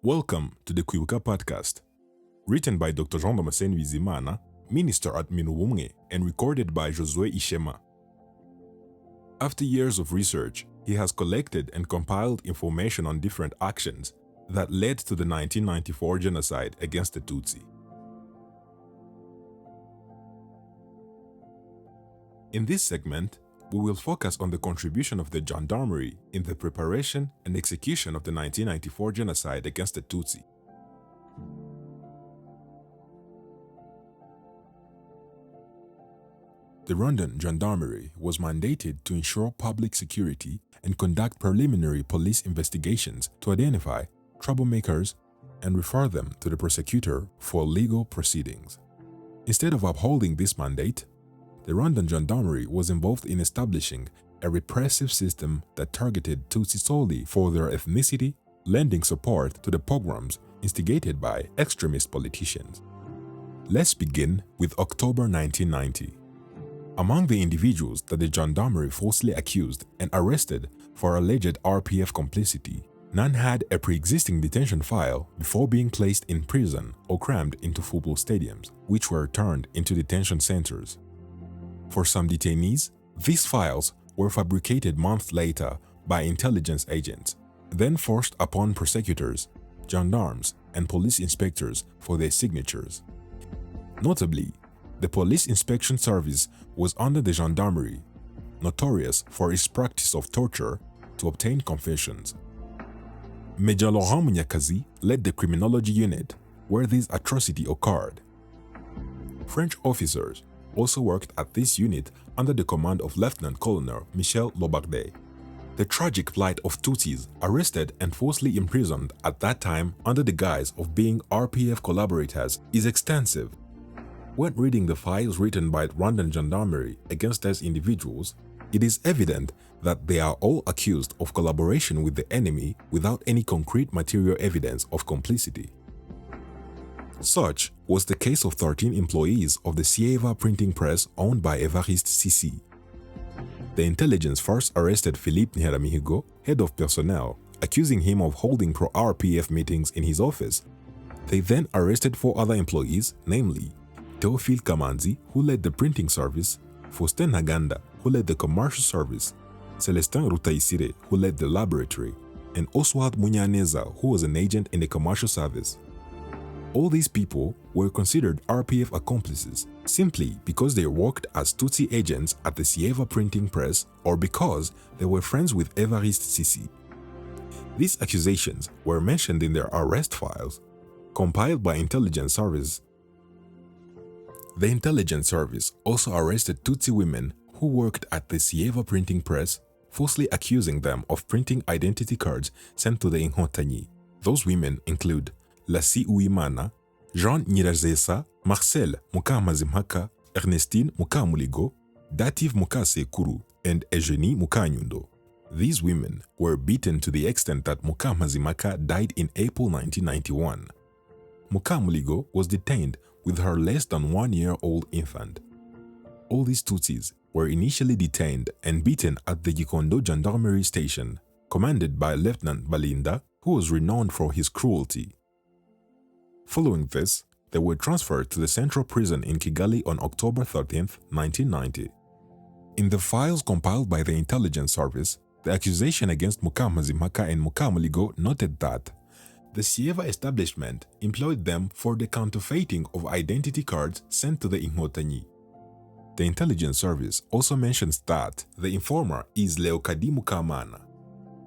Welcome to the Kwibuka podcast, written by Dr. Jean Damascène Bizimana, minister at Minubumwe, and recorded by Josue Ishema. After years of research, he has collected and compiled information on different actions that led to the 1994 genocide against the Tutsi. In this segment, we will focus on the contribution of the Gendarmerie in the preparation and execution of the 1994 genocide against the Tutsi. The Rwandan Gendarmerie was mandated to ensure public security and conduct preliminary police investigations to identify troublemakers and refer them to the prosecutor for legal proceedings. Instead of upholding this mandate, the Rwandan Gendarmerie was involved in establishing a repressive system that targeted Tutsi solely for their ethnicity, lending support to the pogroms instigated by extremist politicians. Let's begin with October 1990. Among the individuals that the Gendarmerie falsely accused and arrested for alleged RPF complicity, none had a pre-existing detention file before being placed in prison or crammed into football stadiums, which were turned into detention centers. For some detainees, these files were fabricated months later by intelligence agents, then forced upon prosecutors, gendarmes, and police inspectors for their signatures. Notably, the Police Inspection Service was under the Gendarmerie, notorious for its practice of torture to obtain confessions. Major Laurent Munyakazi led the criminology unit where this atrocity occurred. French officers also worked at this unit under the command of Lieutenant Colonel Michel Lobardet. The tragic plight of Tutsis arrested and falsely imprisoned at that time under the guise of being RPF collaborators is extensive. When reading the files written by Rwandan Gendarmerie against these individuals, it is evident that they are all accused of collaboration with the enemy without any concrete material evidence of complicity. Such was the case of 13 employees of the Sieva printing press owned by Evariste Sisi. The intelligence first arrested Philippe Nheramihigo, head of personnel, accusing him of holding pro-RPF meetings in his office. They then arrested 4 other employees, namely Théophile Kamanzi, who led the printing service, Faustin Ntaganda, who led the commercial service, Celestin Rutaisire, who led the laboratory, and Oswald Munyaneza, who was an agent in the commercial service. All these people were considered RPF accomplices simply because they worked as Tutsi agents at the Sieva printing press or because they were friends with Evariste Sisi. These accusations were mentioned in their arrest files, compiled by intelligence service. The intelligence service also arrested Tutsi women who worked at the Sieva printing press, falsely accusing them of printing identity cards sent to the Inkotanyi. Those women include Lassie Uwimana, Jean Nyirazesa, Marcel Mukamazimhaka, Ernestine Mukamuligo, Dative Mukasekuru, and Eugenie Mukanyundo. These women were beaten to the extent that Mukamazimhaka died in April 1991. Mukamuligo was detained with her less than 1-year-old infant. All these Tutsis were initially detained and beaten at the Gikondo Gendarmerie station, commanded by Lieutenant Balinda, who was renowned for his cruelty. Following this, they were transferred to the central prison in Kigali on October 13, 1990. In the files compiled by the intelligence service, the accusation against Mukamazimhaka and Mukamuligo noted that the Sieva establishment employed them for the counterfeiting of identity cards sent to the Inkotanyi. The intelligence service also mentions that the informer is Leokadi Mukamana.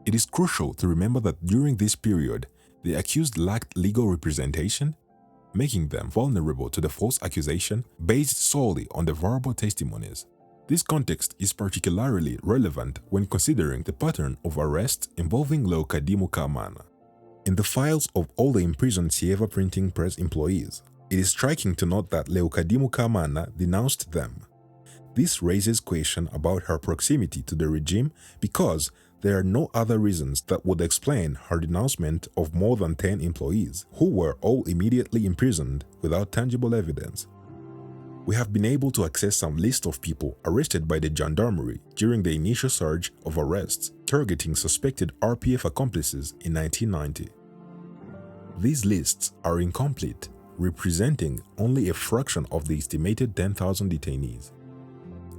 It is crucial to remember that during this period, the accused lacked legal representation, making them vulnerable to the false accusation based solely on the verbal testimonies. This context is particularly relevant when considering the pattern of arrests involving Leokadi Mukamana. In the files of all the imprisoned Sieva printing press employees, it is striking to note that Leokadi Mukamana denounced them. This raises question about her proximity to the regime because there are no other reasons that would explain her denouncement of more than 10 employees, who were all immediately imprisoned without tangible evidence. We have been able to access some list of people arrested by the Gendarmerie during the initial surge of arrests targeting suspected RPF accomplices in 1990. These lists are incomplete, representing only a fraction of the estimated 10,000 detainees.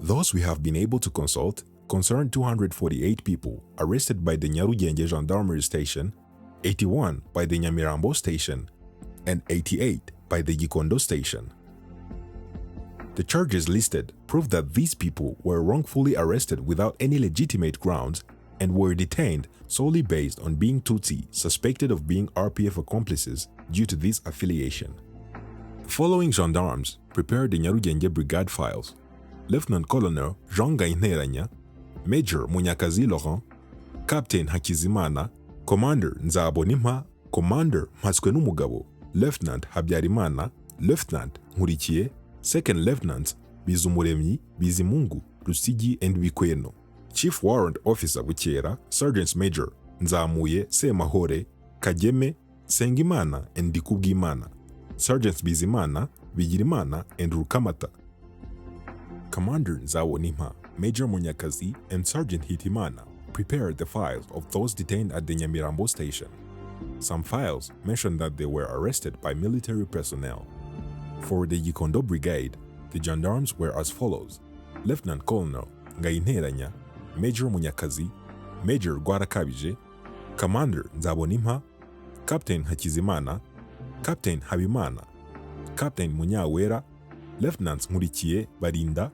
Those we have been able to consult concern 248 people arrested by the Nyarugenge Gendarmerie Station, 81 by the Nyamirambo Station, and 88 by the Gikondo Station. The charges listed prove that these people were wrongfully arrested without any legitimate grounds and were detained solely based on being Tutsi suspected of being RPF accomplices due to this affiliation. The following gendarmes prepared the Nyarugenge Brigade files: Lieutenant Colonel Jean Damascène, Major Munyakazi Laurent, Captain Hakizimana, Commander Nzabonimpa, Commander Mpatswenumugabo, Lieutenant Habyarimana, Lieutenant Nkurikiye, Second Lieutenant Bizumuremyi, Bizimungu, Lusigi and Bikweno, Chief Warrant Officer Bukera, Sergeant Major Nzamuye Semahore, Kageme, Sengimana and Dikubwimana, Sergeants Bizimana, Bigirimana and Rukamata. Commander Nzabonimpa, Major Munyakazi and Sergeant Hitimana prepared the files of those detained at the Nyamirambo Station. Some files mention that they were arrested by military personnel. For the Gikondo Brigade, the gendarmes were as follows: Lieutenant Colonel Ngayinteranya, Major Munyakazi, Major Gwarakabije, Commander Nzabonimpa, Captain Hakizimana, Captain Habimana, Captain Munyawera, Lieutenants Nkurikiye, Barinda,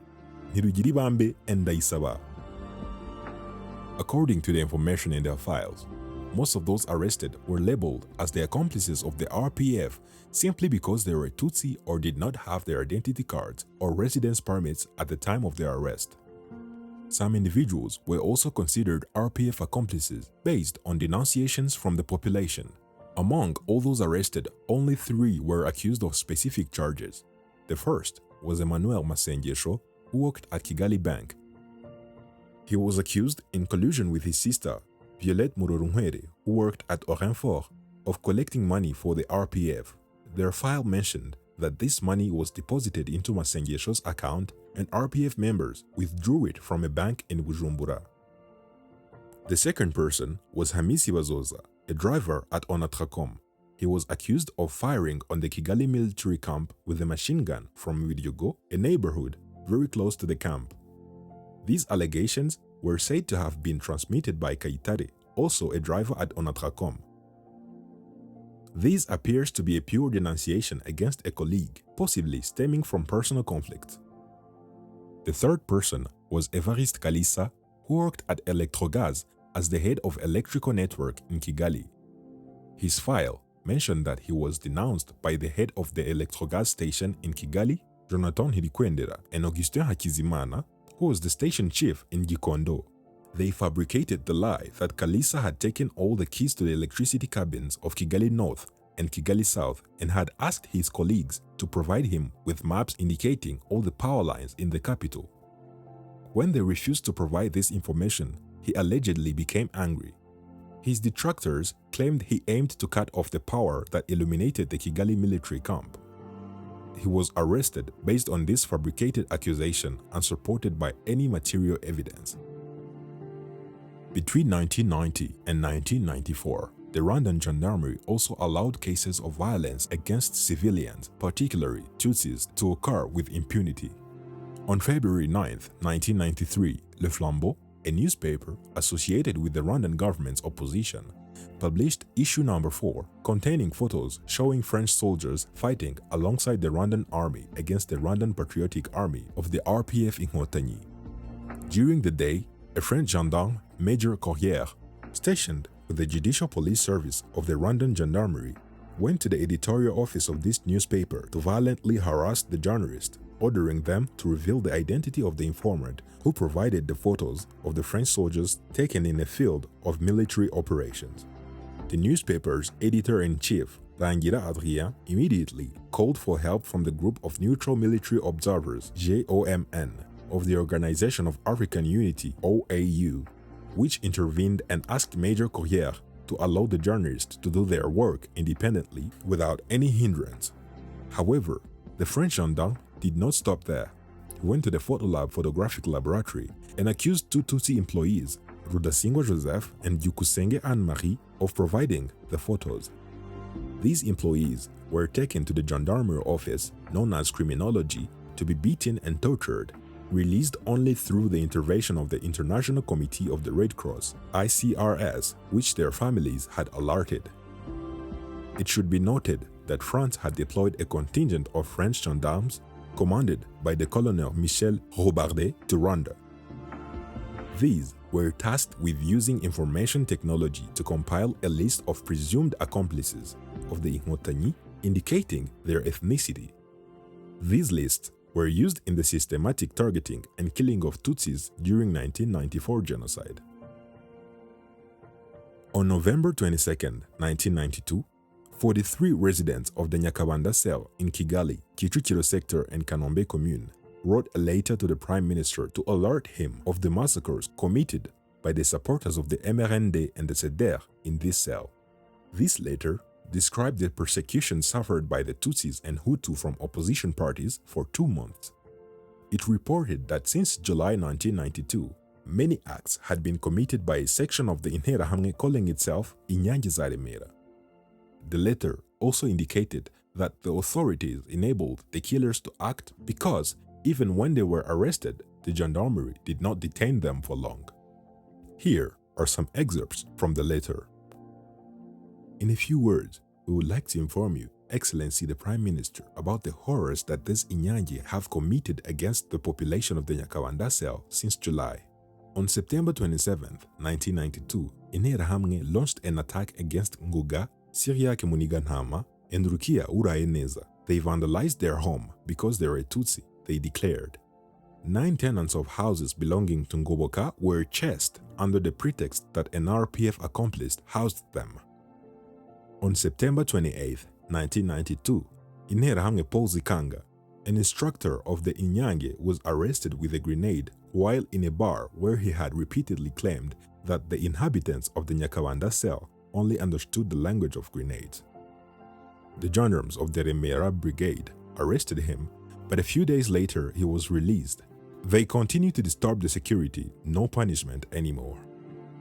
Ntirugiribambe, and Daisaba. According to the information in their files, most of those arrested were labeled as the accomplices of the RPF simply because they were Tutsi or did not have their identity cards or residence permits at the time of their arrest. Some individuals were also considered RPF accomplices based on denunciations from the population. Among all those arrested, only 3 were accused of specific charges. The first was Emmanuel Masengesho, who worked at Kigali Bank. He was accused in collusion with his sister, Violette Murorunkwere, who worked at Orinfort, of collecting money for the RPF. Their file mentioned that this money was deposited into Masengesho's account and RPF members withdrew it from a bank in Bujumbura. The second person was Hamisi Bazoza, a driver at Onatracom. He was accused of firing on the Kigali military camp with a machine gun from Widyogo, a neighborhood very close to the camp. These allegations were said to have been transmitted by Kaitare, also a driver at Onatracom. This appears to be a pure denunciation against a colleague, possibly stemming from personal conflict. The third person was Evariste Kalisa, who worked at Electrogaz as the head of electrical network in Kigali. His file mentioned that he was denounced by the head of the Electrogaz station in Kigali, Jonathan Hirikwendera, and Augustin Hakizimana, who was the station chief in Gikondo. They fabricated the lie that Kalisa had taken all the keys to the electricity cabins of Kigali North and Kigali South and had asked his colleagues to provide him with maps indicating all the power lines in the capital. When they refused to provide this information, he allegedly became angry. His detractors claimed he aimed to cut off the power that illuminated the Kigali military camp. He was arrested based on this fabricated accusation unsupported by any material evidence. Between 1990 and 1994, the Rwandan Gendarmerie also allowed cases of violence against civilians, particularly Tutsis, to occur with impunity. On February 9, 1993, Le Flambeau, a newspaper associated with the Rwandan government's opposition, published issue number 4 containing photos showing French soldiers fighting alongside the Rwandan army against the Rwandan Patriotic Army of the RPF Inkotanyi. During the day, a French gendarme, Major Corriere, stationed with the Judicial Police Service of the Rwandan Gendarmerie, went to the editorial office of this newspaper to violently harass the journalist, ordering them to reveal the identity of the informant who provided the photos of the French soldiers taken in the field of military operations. The newspaper's editor-in-chief, Rangira Adrien, immediately called for help from the group of neutral military observers, JOMN, of the Organization of African Unity, OAU, which intervened and asked Major Corriere to allow the journalists to do their work independently without any hindrance. However, the French gendarme did not stop there. He went to the Photolab photographic laboratory and accused 2 Tutsi employees, Rudasingwa Joseph and Yukusenge Anne-Marie, of providing the photos. These employees were taken to the gendarmerie office known as criminology to be beaten and tortured, released only through the intervention of the International Committee of the Red Cross, ICRS, which their families had alerted. It should be noted that France had deployed a contingent of French gendarmes commanded by the Colonel Michel Robardet to Rwanda. These were tasked with using information technology to compile a list of presumed accomplices of the Inkotanyi, indicating their ethnicity. These lists were used in the systematic targeting and killing of Tutsis during 1994 genocide. On November 22, 1992, 43 residents of the Nyakabanda cell in Kigali, Kicukiro sector and Kanombe commune wrote a letter to the Prime Minister to alert him of the massacres committed by the supporters of the MRND and the SEDER in this cell. This letter described the persecution suffered by the Tutsis and Hutu from opposition parties for 2 months. It reported that since July 1992, many acts had been committed by a section of the Interahamwe calling itself Inyange za Remera. The letter also indicated that the authorities enabled the killers to act because even when they were arrested, the gendarmerie did not detain them for long. Here are some excerpts from the letter. In a few words, we would like to inform you, Excellency the Prime Minister, about the horrors that these Inyange have committed against the population of the Nyakabanda cell since July. On September 27, 1992, Interahamwe launched an attack against Nguga, Siriake Muniganhama, and Rukia Uraeneza. They vandalized their home because they were Tutsi, they declared. 9 tenants of houses belonging to Ngoboka were chased under the pretext that an RPF accomplice housed them. On September 28, 1992, Interahamwe Paul Zikanga, an instructor of the Inyange, was arrested with a grenade while in a bar where he had repeatedly claimed that the inhabitants of the Nyakabanda cell only understood the language of grenades. The gendarmes of the Remera Brigade arrested him, but a few days later he was released. They continued to disturb the security, no punishment anymore.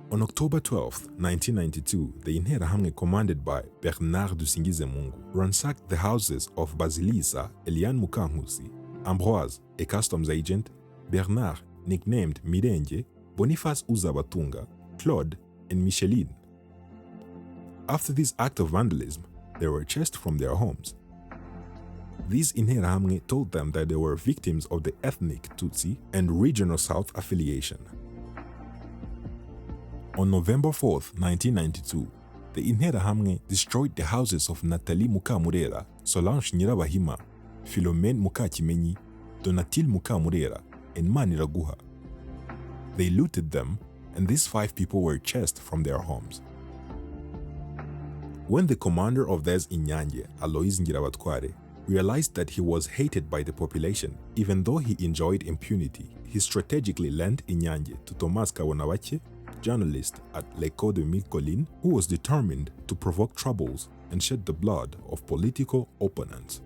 On October 12, 1992, the Interahamwe commanded by Bernard Dusingizemungu ransacked the houses of Basilisa, Eliane Mukankusi, Ambroise, a customs agent, Bernard, nicknamed Mirenge, Boniface Uzabatunga, Claude, and Micheline. After this act of vandalism, they were chased from their homes. These Interahamwe told them that they were victims of the ethnic Tutsi and regional South affiliation. On November 4, 1992, the Interahamwe destroyed the houses of Nathalie Mukamurera, Solange Nyirabahima, Philomene Mukakimenyi, Donatille Mukamurera, and Maniraguha. They looted them, and these 5 people were chased from their homes. When the commander of these Inyange, Alois Ngirabatware, realized that he was hated by the population, even though he enjoyed impunity, he strategically lent Inyange to Thomas Kawonawache, journalist at L'Echo de Mille Collines, who was determined to provoke troubles and shed the blood of political opponents.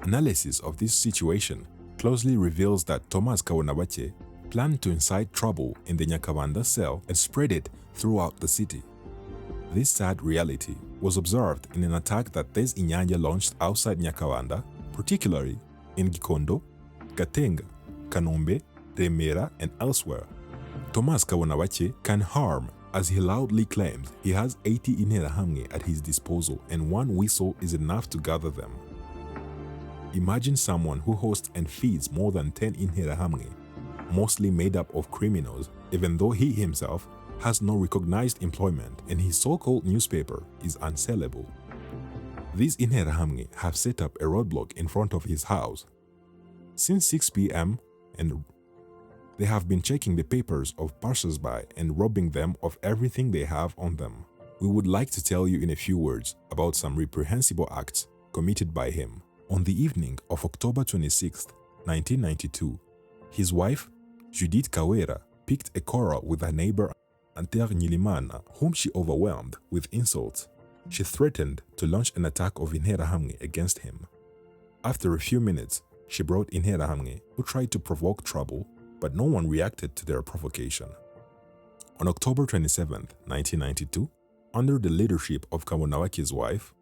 Analysis of this situation closely reveals that Thomas Kawonawache planned to incite trouble in the Nyakabanda cell and spread it throughout the city. This sad reality was observed in an attack that these Inyange launched outside Nyakabanda, particularly in Gikondo, Gatenga, Kanombe, Remera, and elsewhere. Thomas Kawonawache can harm, as he loudly claims he has 80 Interahamwe at his disposal and one whistle is enough to gather them. Imagine someone who hosts and feeds more than 10 Interahamwe, mostly made up of criminals, even though he himself has no recognized employment and his so-called newspaper is unsellable. These Interahamwe have set up a roadblock in front of his house since 6 p.m. and they have been checking the papers of passers-by and robbing them of everything they have on them. We would like to tell you in a few words about some reprehensible acts committed by him. On the evening of October 26, 1992, his wife, Judith Kawera, picked a quarrel with her neighbor Anter Nyilimana, whom she overwhelmed with insults. She threatened to launch an attack of Interahamwe against him. After a few minutes, she brought Interahamwe, who tried to provoke trouble, but no one reacted to their provocation. On October 27, 1992, under the leadership of Kawonawache's wife,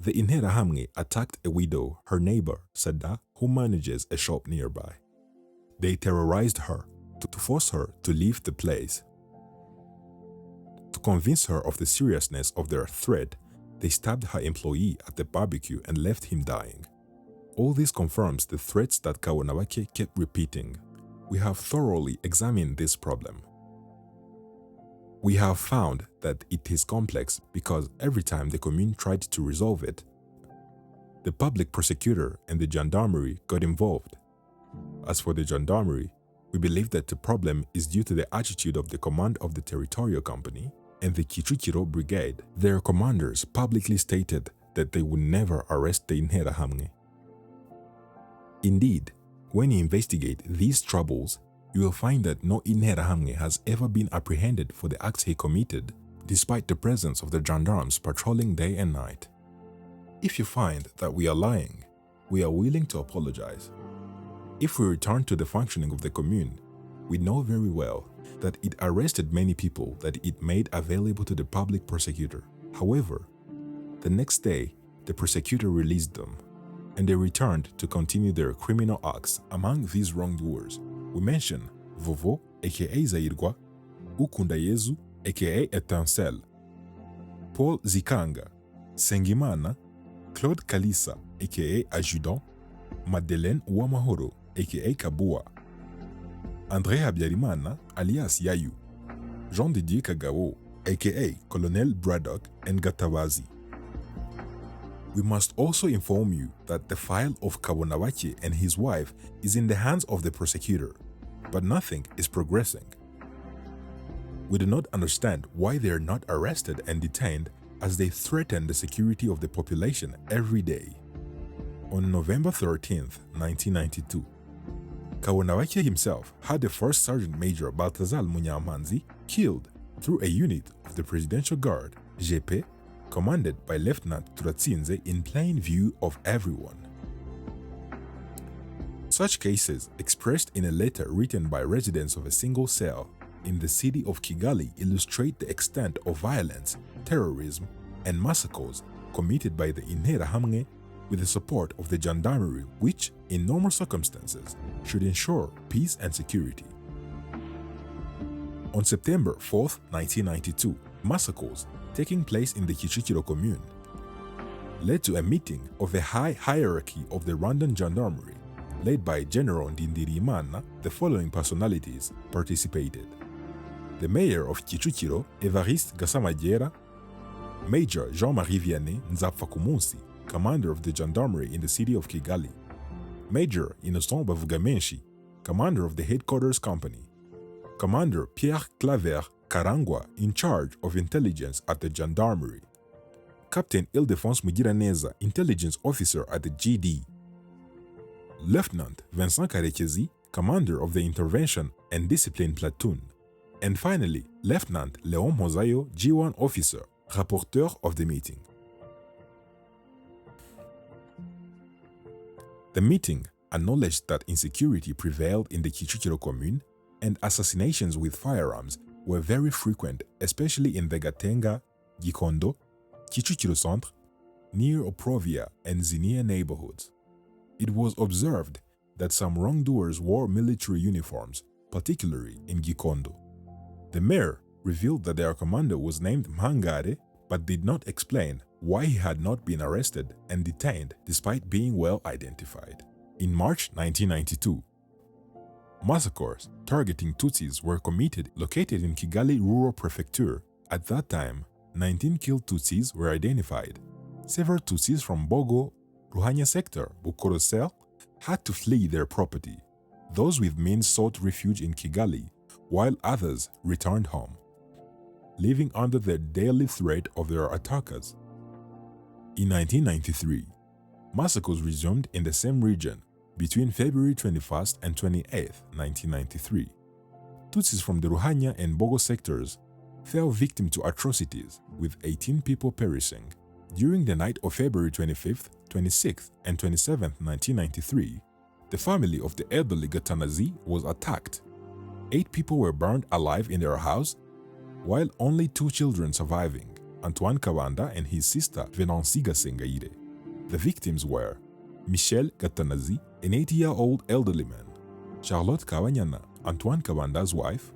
the Interahamwe attacked a widow, her neighbor, Sada, who manages a shop nearby. They terrorized her to force her to leave the place. To convince her of the seriousness of their threat, they stabbed her employee at the barbecue and left him dying. All this confirms the threats that Kawunawake kept repeating. We have thoroughly examined this problem. We have found that it is complex because every time the commune tried to resolve it, the public prosecutor and the gendarmerie got involved. As for the gendarmerie, we believe that the problem is due to the attitude of the command of the territorial company and the Kicukiro brigade. Their commanders publicly stated that they would never arrest the Interahamwe. Indeed, when you investigate these troubles, you will find that no Interahamwe has ever been apprehended for the acts he committed, despite the presence of the gendarmes patrolling day and night. If you find that we are lying, we are willing to apologize. If we return to the functioning of the commune, we know very well that it arrested many people that it made available to the public prosecutor. However, the next day, the prosecutor released them, and they returned to continue their criminal acts. Among these wrongdoers, we mention Vovo, aka Zairwa, Ukundayezu, aka Etancelle, Paul Zikanga, Sengimana, Claude Kalisa, aka Adjudant, Madeleine Uwamahoro, aka Kabua, André Habyarimana, alias Yayu, Jean Didier Kagao, aka Colonel Braddock, and Gatabazi. We must also inform you that the file of Kawunawake and his wife is in the hands of the prosecutor, but nothing is progressing. We do not understand why they are not arrested and detained, as they threaten the security of the population every day. On November 13th, 1992, Kawunawake himself had the First Sergeant Major Baltazar Munyamanzi killed through a unit of the Presidential Guard, GP, commanded by Lieutenant Turatsinze in plain view of everyone. Such cases, expressed in a letter written by residents of a single cell in the city of Kigali, illustrate the extent of violence, terrorism, and massacres committed by the Interahamwe with the support of the gendarmerie, which, in normal circumstances, should ensure peace and security. On September 4, 1992, massacres taking place in the Kicukiro commune led to a meeting of the high hierarchy of the Rwandan Gendarmerie, led by General Ndindirimana. The following personalities participated: the mayor of Kicukiro, Evariste Gasamagera, Major Jean-Marie Vianney Nzapfakumunsi, commander of the gendarmerie in the city of Kigali, Major Innocent Bavugamenshi, commander of the headquarters company, Commander Pierre Claver Karangwa, in charge of intelligence at the gendarmerie, Captain Ildefonse Mugiraneza, intelligence officer at the GD, Lieutenant Vincent Karekezi, commander of the intervention and discipline platoon, and finally, Lieutenant Leon Mozayo, G1 officer, rapporteur of the meeting. The meeting acknowledged that insecurity prevailed in the Kicukiro commune and assassinations with firearms were very frequent, especially in the Gatenga, Gikondo, Kicukiro Centre, near Oprovia and Zinia neighborhoods. It was observed that some wrongdoers wore military uniforms, particularly in Gikondo. The mayor revealed that their commander was named Mhangare, but did not explain why he had not been arrested and detained despite being well identified. In March 1992, massacres targeting Tutsis were committed located in Kigali Rural Prefecture. At that time, 19 killed Tutsis were identified. Several Tutsis from Bogo, Ruhanya sector, Bukorosel, had to flee their property. Those with means sought refuge in Kigali, while others returned home, living under the daily threat of their attackers. In 1993, massacres resumed in the same region between February 21st and 28th, 1993. Tutsis from the Ruhanya and Bogo sectors fell victim to atrocities, with 18 people perishing. During the night of February 25th, 26th, and 27th, 1993, the family of the elderly Gatanazi was attacked. 8 people were burned alive in their house, while only 2 children surviving. Antoine Kabanda and his sister Venansiga Sengaire. The victims were Michel Gatanazi, an 80-year-old elderly man, Charlotte Kawanyana, Antoine Kabanda's wife,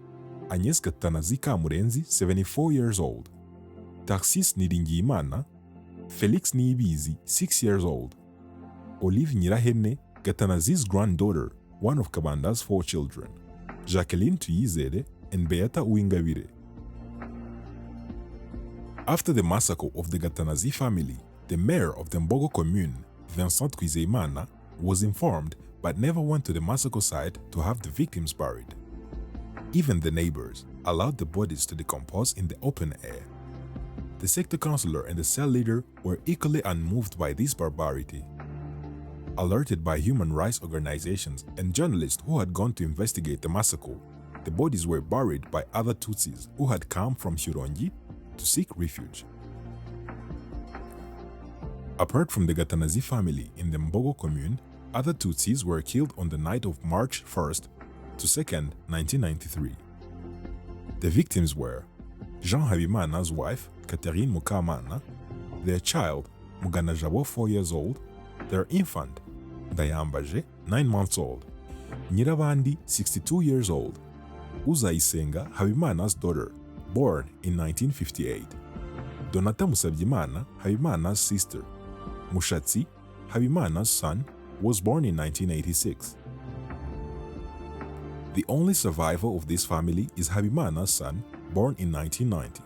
Agnès Gatanazi Kamurenzi, 74 years old, Tarsis Niringiyimana, Felix Niyibizi, 6 years old, Olive Nyirahene, Gatanazi's granddaughter, one of Kabanda's 4 children, Jacqueline Tuyizere, and Beata Uwingabire. After the massacre of the Gatanazi family, the mayor of the Mbogo commune, Vincent Kwizeyimana, was informed but never went to the massacre site to have the victims buried. Even the neighbors allowed the bodies to decompose in the open air. The sector councillor and the cell leader were equally unmoved by this barbarity. Alerted by human rights organizations and journalists who had gone to investigate the massacre, the bodies were buried by other Tutsis who had come from Shyorongi to seek refuge. Apart from the Gatanazi family in the Mbogo commune, other Tutsis were killed on the night of March 1st to 2nd, 1993. The victims were Jean Habimana's wife, Catherine Mukamana, their child, Muganajabo, 4 years old, their infant, Dayambaje, 9 months old, Nyirabandi, 62 years old, Uzayisenga, Habimana's daughter, born in 1958, Donata Musabyimana, Habimana's sister, Mushatsi, Habimana's son, was born in 1986. The only survivor of this family is Habimana's son, born in 1990.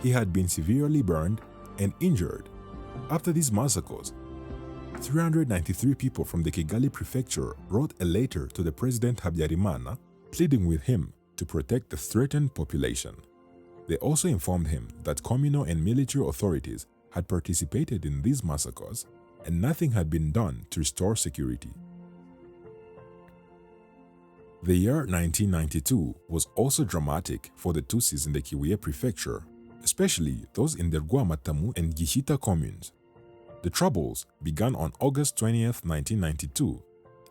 He had been severely burned and injured. After these massacres, 393 people from the Kigali prefecture wrote a letter to the President Habyarimana pleading with him to protect the threatened population. They also informed him that communal and military authorities had participated in these massacres and nothing had been done to restore security. The year 1992 was also dramatic for the Tutsis in the Kibuye prefecture, especially those in the Rwamatamu and Gihita communes. The troubles began on August 20th, 1992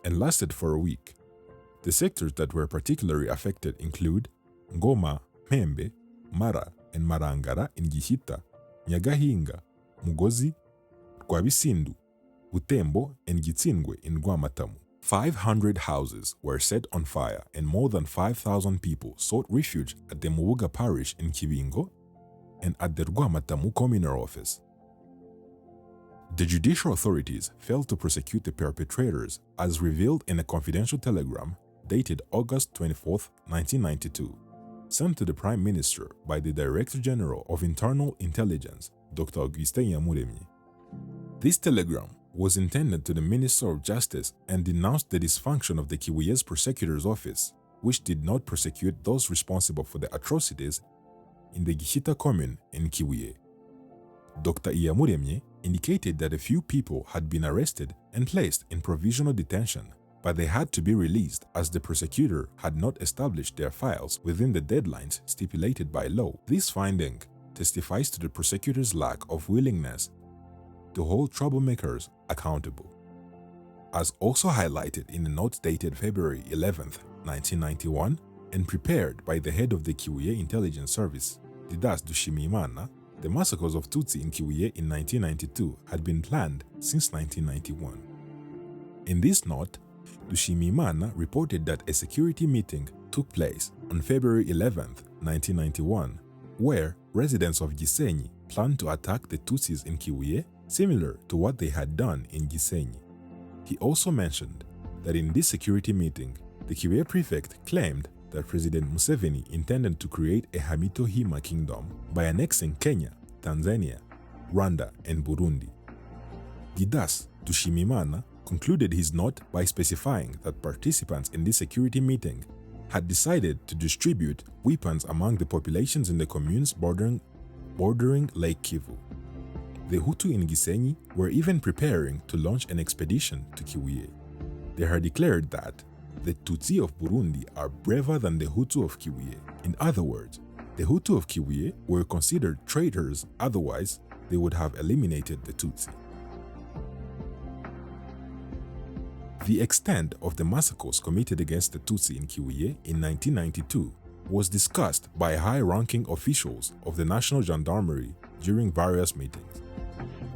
and lasted for a week. The sectors that were particularly affected include Ngoma, Mpembe, Mara, and Marangara in Gihita, Nyagahinga, Mugozi, Rwabisindu, Butembo, and Gitsindwe in Rwamatamu. 500 houses were set on fire and more than 5,000 people sought refuge at the Mubuga parish in Kibingo and at the Rwamatamu communal office. The judicial authorities failed to prosecute the perpetrators as revealed in a confidential telegram dated August 24, 1992, sent to the Prime Minister by the Director General of Internal Intelligence, Dr. Augustin Iyamuremye. This telegram was intended to the Minister of Justice and denounced the dysfunction of the Kibuye's prosecutor's office, which did not prosecute those responsible for the atrocities in the Gihita commune in Kibuye. Dr. Iyamuremye indicated that a few people had been arrested and placed in provisional detention, but they had to be released as the prosecutor had not established their files within the deadlines stipulated by law. This finding testifies to the prosecutor's lack of willingness to hold troublemakers accountable. As also highlighted in a note dated February 11, 1991, and prepared by the head of the Kibuye Intelligence Service, Didas Dushimimana, the massacres of Tutsi in Kibuye in 1992 had been planned since 1991. In this note, Dushimimana reported that a security meeting took place on February 11, 1991, where residents of Gisenyi planned to attack the Tutsis in Kibuye, similar to what they had done in Gisenyi. He also mentioned that in this security meeting, the Kibuye prefect claimed that President Museveni intended to create a Hamito-Hima kingdom by annexing Kenya, Tanzania, Rwanda, and Burundi. Didas Dushimimana concluded his note by specifying that participants in this security meeting had decided to distribute weapons among the populations in the communes bordering Lake Kivu. The Hutu in Gisenyi were even preparing to launch an expedition to Kibuye. They had declared that the Tutsi of Burundi are braver than the Hutu of Kibuye. In other words, the Hutu of Kibuye were considered traitors, otherwise they would have eliminated the Tutsi. The extent of the massacres committed against the Tutsi in Kibuye in 1992 was discussed by high-ranking officials of the National Gendarmerie during various meetings.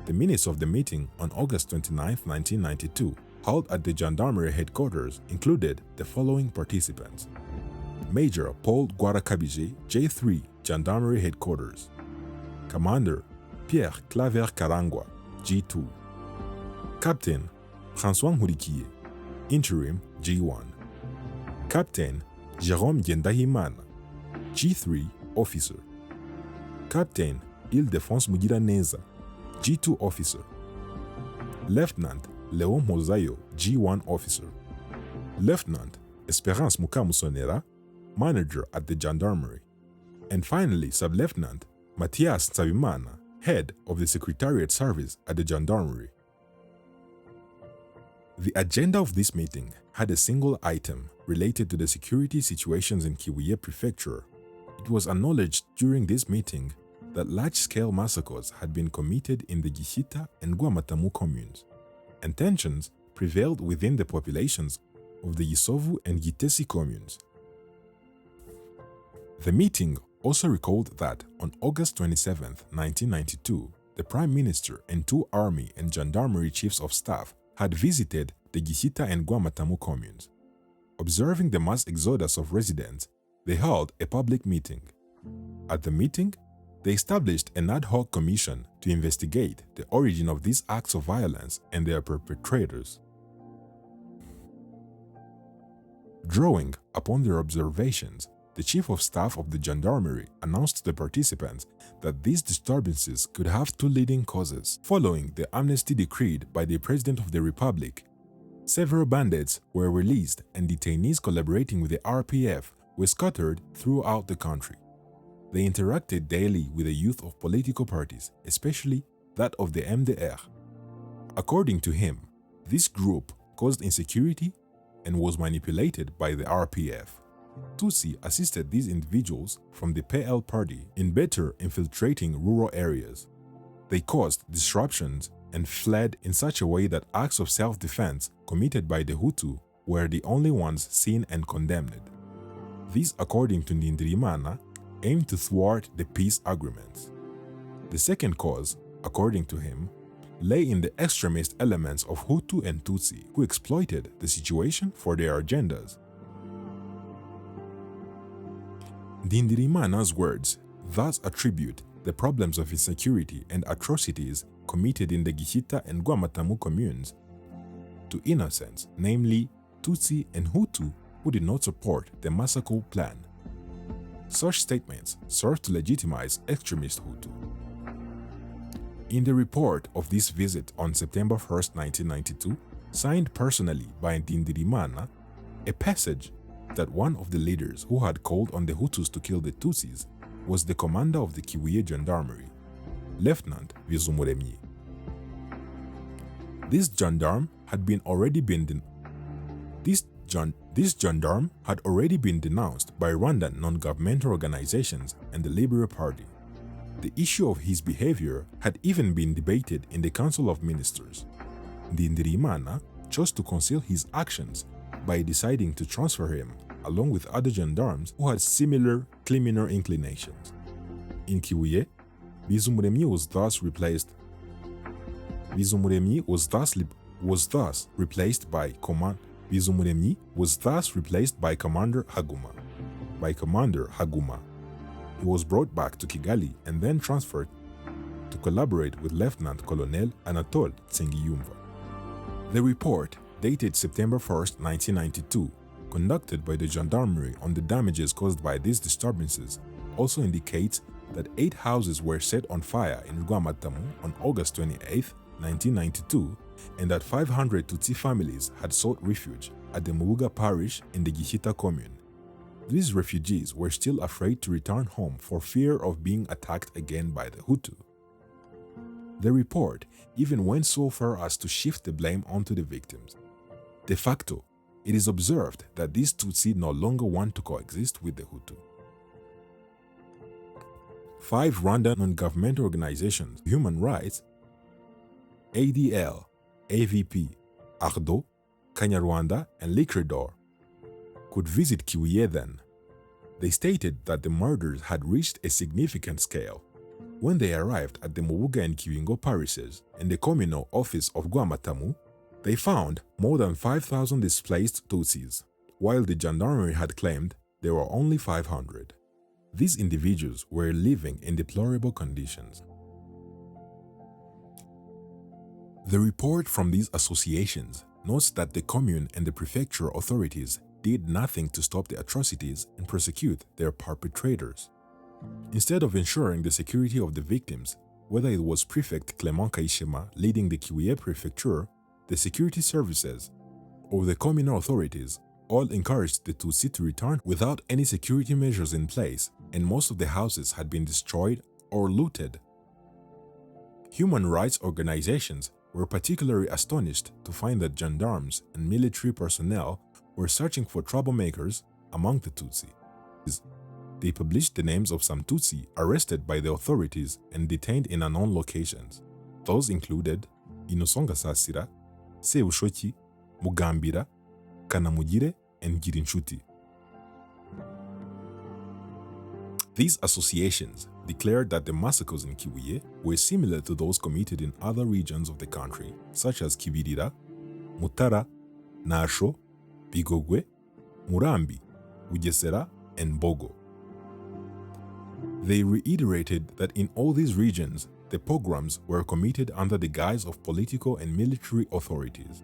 The minutes of the meeting on August 29, 1992, held at the Gendarmerie headquarters included the following participants: Major Paul Guarakabije, J3, Gendarmerie Headquarters; Commander Pierre Claver Karangwa, G2; Captain François Nkurikiye, Interim, G1; Captain Jérôme Ngendahimana, G3, Officer; Captain Ildefonse Mugiraneza, G2 Officer; Lieutenant Léon Mozayo, G1 Officer; Lieutenant Espérance Mukamusonera, Manager at the Gendarmerie; and finally Sub-Lieutenant Mathias Nsabimana, Head of the Secretariat Service at the Gendarmerie. The agenda of this meeting had a single item related to the security situations in Kibuye Prefecture. It was acknowledged during this meeting that large-scale massacres had been committed in the Gishita and Guamatamu communes, and tensions prevailed within the populations of the Yisovu and Gitesi communes. The meeting also recalled that on August 27, 1992, the Prime Minister and two Army and Gendarmerie Chiefs of Staff had visited the Gishita and Guamatamu communes. Observing the mass exodus of residents, they held a public meeting. At the meeting, they established an ad hoc commission to investigate the origin of these acts of violence and their perpetrators. Drawing upon their observations, the Chief of Staff of the Gendarmerie announced to the participants that these disturbances could have two leading causes. Following the amnesty decreed by the President of the Republic, several bandits were released and detainees collaborating with the RPF were scattered throughout the country. They interacted daily with the youth of political parties, especially that of the MDR. According to him, this group caused insecurity and was manipulated by the RPF. Tutsi assisted these individuals from the PL party in better infiltrating rural areas. They caused disruptions and fled in such a way that acts of self-defense committed by the Hutu were the only ones seen and condemned. These, according to Ndindirimana, aimed to thwart the peace agreements. The second cause, according to him, lay in the extremist elements of Hutu and Tutsi who exploited the situation for their agendas. Ndindirimana's words thus attribute the problems of insecurity and atrocities committed in the Gishita and Guamatamu communes to innocents, namely Tutsi and Hutu, who did not support the massacre plan. Such statements serve to legitimize extremist Hutu. In the report of this visit on September 1, 1992, signed personally by Ndindirimana, a passage that one of the leaders who had called on the Hutus to kill the Tutsis was the commander of the Kibuye Gendarmerie, Lieutenant Bizumuremyi. This gendarme had already been denounced by Rwandan non-governmental organizations and the Liberal Party. The issue of his behavior had even been debated in the Council of Ministers. Ndindirimana chose to conceal his actions by deciding to transfer him along with other gendarmes who had similar criminal inclinations. In Kibuye, Bizumuremyi was thus replaced by Commander Haguma. He was brought back to Kigali and then transferred to collaborate with Lieutenant Colonel Anatole Tsengiyumva. The report, dated September 1, 1992, conducted by the Gendarmerie on the damages caused by these disturbances, also indicates that 8 houses were set on fire in Guamatamu on August 28, 1992, and that 500 Tutsi families had sought refuge at the Mubuga parish in the Gishita commune. These refugees were still afraid to return home for fear of being attacked again by the Hutu. The report even went so far as to shift the blame onto the victims. De facto, it is observed that these Tutsi no longer want to coexist with the Hutu. 5 Rwandan non-governmental organizations, human rights, ADL, AVP, ARDO, Kanyarwanda, and Likredor, could visit Kibuye then. They stated that the murders had reached a significant scale, When they arrived at the Mubuga and Kiwingo parishes and the communal office of Guamatamu, they found more than 5,000 displaced Tutsis, while the gendarmerie had claimed there were only 500. These individuals were living in deplorable conditions. The report from these associations notes that the commune and the prefecture authorities did nothing to stop the atrocities and prosecute their perpetrators. Instead of ensuring the security of the victims, whether it was Prefect Clément Kaishema leading the Kibuye prefecture, the security services, or the communal authorities, all encouraged the Tutsi to return without any security measures in place, and most of the houses had been destroyed or looted. Human rights organizations were particularly astonished to find that gendarmes and military personnel were searching for troublemakers among the Tutsi. They published the names of some Tutsi arrested by the authorities and detained in unknown locations. Those included Inosonga Sasira, Seushoki, Mugambira, Kanamugire, and Girinshuti. These associations declared that the massacres in Kibuye were similar to those committed in other regions of the country, such as Kibirira, Mutara, Nasho, Bigogwe, Murambi, Bugesera, and Bogo. They reiterated that in all these regions, the pogroms were committed under the guise of political and military authorities.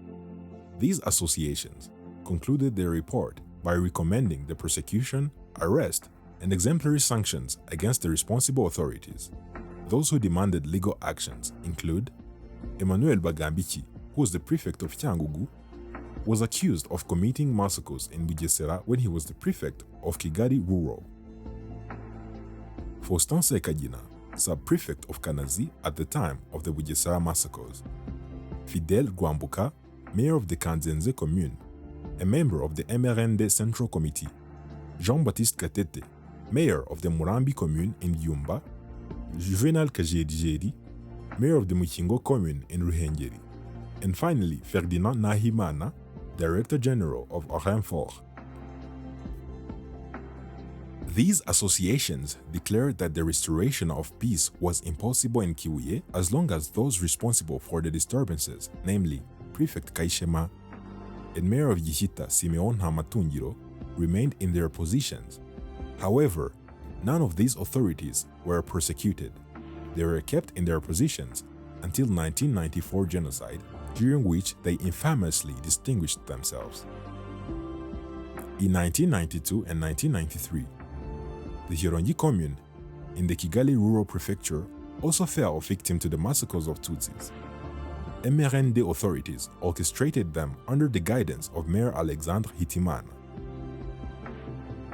These associations concluded their report by recommending the prosecution, arrest, and exemplary sanctions against the responsible authorities. Those who demanded legal actions include Emmanuel Bagambiki, who was the prefect of Cyangugu, was accused of committing massacres in Bugesera when he was the prefect of Kigali Rural. Faustin Sekagina, sub-prefect of Kanazi at the time of the Bugesera massacres. Fidel Gwambuka, mayor of the Kanzenze commune, a member of the MRND Central Committee. Jean-Baptiste Katete, mayor of the Murambi commune in Yumba. Juvenal Kajedijeri, mayor of the Mukingo commune in Ruhengeri. And finally, Ferdinand Nahimana, Director General of Orenfort. These associations declared that the restoration of peace was impossible in Kibuye as long as those responsible for the disturbances, namely Prefect Kaishema and Mayor of Gihita Simeon Hamatungiro, remained in their positions. However, none of these authorities were persecuted. They were kept in their positions until 1994 genocide, during which they infamously distinguished themselves. In 1992 and 1993, the Hirongi commune in the Kigali Rural Prefecture also fell victim to the massacres of Tutsis. MRND authorities orchestrated them under the guidance of Mayor Alexandre Hitimana.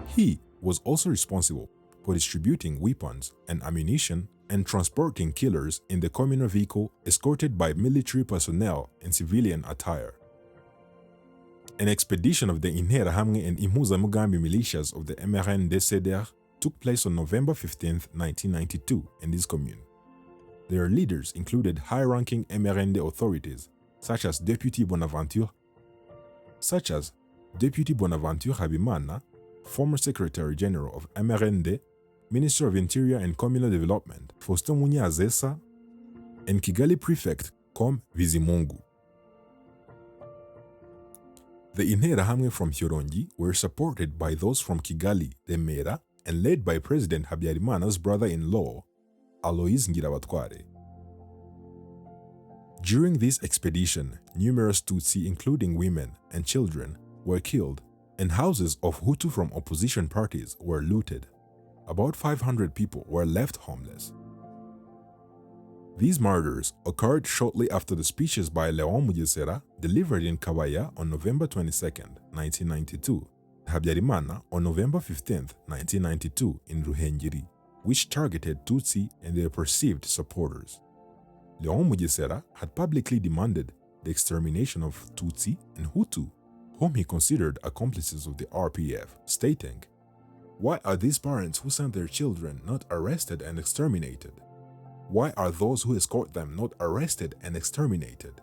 He was also responsible for distributing weapons and ammunition and transporting killers in the communal vehicle escorted by military personnel in civilian attire. An expedition of the Interahamwe and Impuzamugambi militias of the MRND-CDR took place on November 15, 1992 in this commune. Their leaders included high-ranking MRND authorities such as Deputy Bonaventure Habimana, former Secretary General of MRND, Minister of Interior and Communal Development Faustin Munyazesa, and Kigali Prefect Com Vizimungu. The Interahamwe from Hirongi were supported by those from Kigali, Remera, and led by President Habyarimana's brother-in-law, Alois Ngirabatware. During this expedition, numerous Tutsi, including women and children, were killed, and houses of Hutu from opposition parties were looted. About 500 people were left homeless. These murders occurred shortly after the speeches by Leon Mugesera delivered in Kabaya on November 22, 1992, Habyarimana on November 15, 1992 in Ruhengeri, which targeted Tutsi and their perceived supporters. Leon Mugesera had publicly demanded the extermination of Tutsi and Hutu, whom he considered accomplices of the RPF, stating, "Why are these parents who sent their children not arrested and exterminated? Why are those who escort them not arrested and exterminated?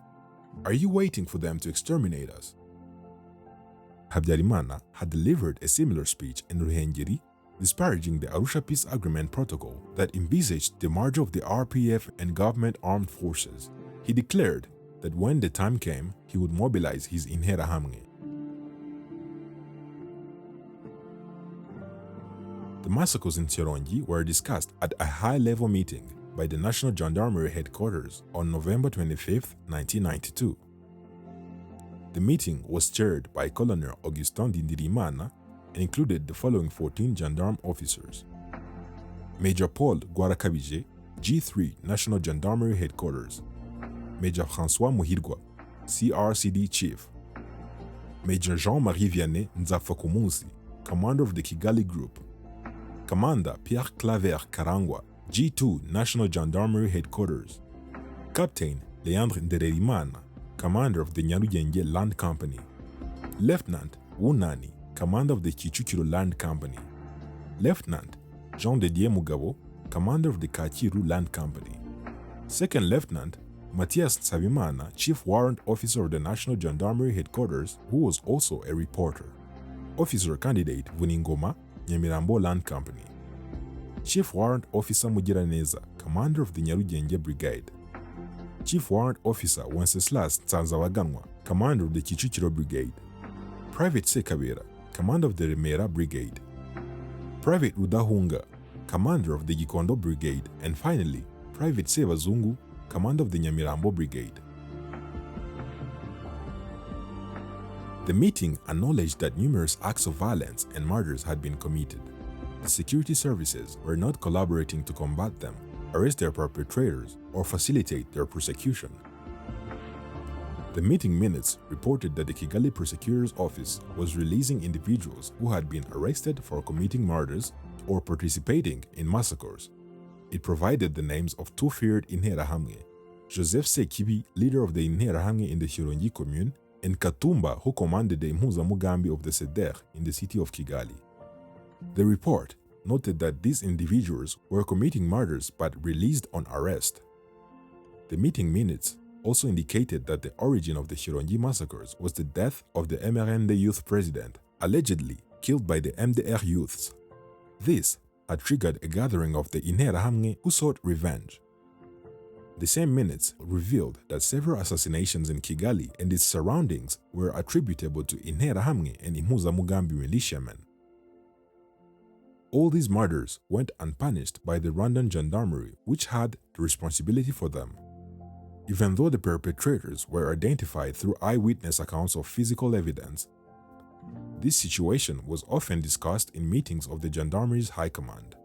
Are you waiting for them to exterminate us?" Habyarimana had delivered a similar speech in Ruhengeri disparaging the Arusha Peace Agreement protocol that envisaged the merger of the RPF and government armed forces. He declared that when the time came, he would mobilize his Interahamwe. The massacres in Chirongi were discussed at a high-level meeting by the National Gendarmerie headquarters on November 25, 1992. The meeting was chaired by Colonel Augustin Dindirimana and included the following 14 gendarme officers: Major Paul Gwarakabije, G3 National Gendarmerie Headquarters; Major François Muhirwa, CRCD Chief; Major Jean-Marie Vianney Nzapfakumunsi, Commander of the Kigali Group; Commander Pierre Claver Karangwa, G2 National Gendarmerie Headquarters; Captain Leandre Ndererimana, Commander of the Nyarugenge Land Company; Lieutenant Wunani, Commander of the Kichukiro Land Company; Lieutenant Jean Didier Mugabo, Commander of the Kachiru Land Company; Second Lieutenant Matthias Nsabimana, Chief Warrant Officer of the National Gendarmerie Headquarters, who was also a reporter; Officer Candidate Vuningoma, Nyamirambo Land Company; Chief Warrant Officer Mugiraneza, Commander of the Nyarugenge Brigade; Chief Warrant Officer Wenceslas Tsanzawaganwa, Commander of the Kichukiro Brigade; Private Sekabera, Commander of the Remera Brigade; Private Rudahunga, Commander of the Gikondo Brigade; and finally, Private Sebazungu, Commander of the Nyamirambo Brigade. The meeting acknowledged that numerous acts of violence and murders had been committed. The security services were not collaborating to combat them, arrest their perpetrators, or facilitate their prosecution. The meeting minutes reported that the Kigali Prosecutor's Office was releasing individuals who had been arrested for committing murders or participating in massacres. It provided the names of two feared Interahamwe: Joseph Sekibi, leader of the Interahamwe in the Chirongi commune, and Katumba, who commanded the Impuzamugambi of the Seder in the city of Kigali. The report noted that these individuals were committing murders but released on arrest. The meeting minutes also indicated that the origin of the Chirongi massacres was the death of the MRND youth president, allegedly killed by the MDR youths. This had triggered a gathering of the Interahamwe who sought revenge. The same minutes revealed that several assassinations in Kigali and its surroundings were attributable to Interahamwe and Impuzamugambi militiamen. All these murders went unpunished by the Rwandan Gendarmerie, which had the responsibility for them. Even though the perpetrators were identified through eyewitness accounts of physical evidence, this situation was often discussed in meetings of the Gendarmerie's High Command.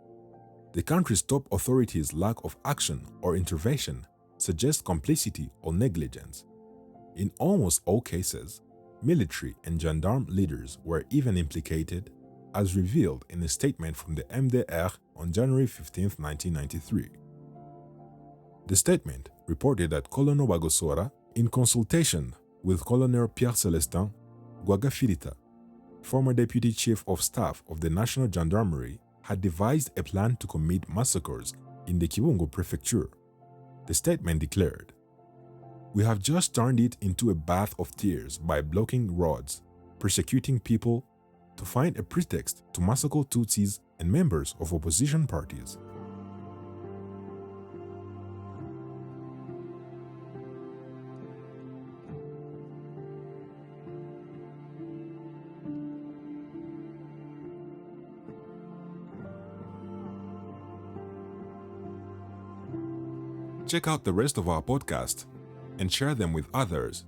The country's top authorities' lack of action or intervention suggests complicity or negligence. In almost all cases, military and gendarme leaders were even implicated, as revealed in a statement from the MDR on January 15, 1993. The statement reported that Colonel Bagosora, in consultation with Colonel Pierre Celestin Gwagafirita, former Deputy Chief of Staff of the National Gendarmerie, had devised a plan to commit massacres in the Kibungo Prefecture. The statement declared, "We have just turned it into a bath of tears by blocking roads, persecuting people, to find a pretext to massacre Tutsis and members of opposition parties." Check out the rest of our podcast and share them with others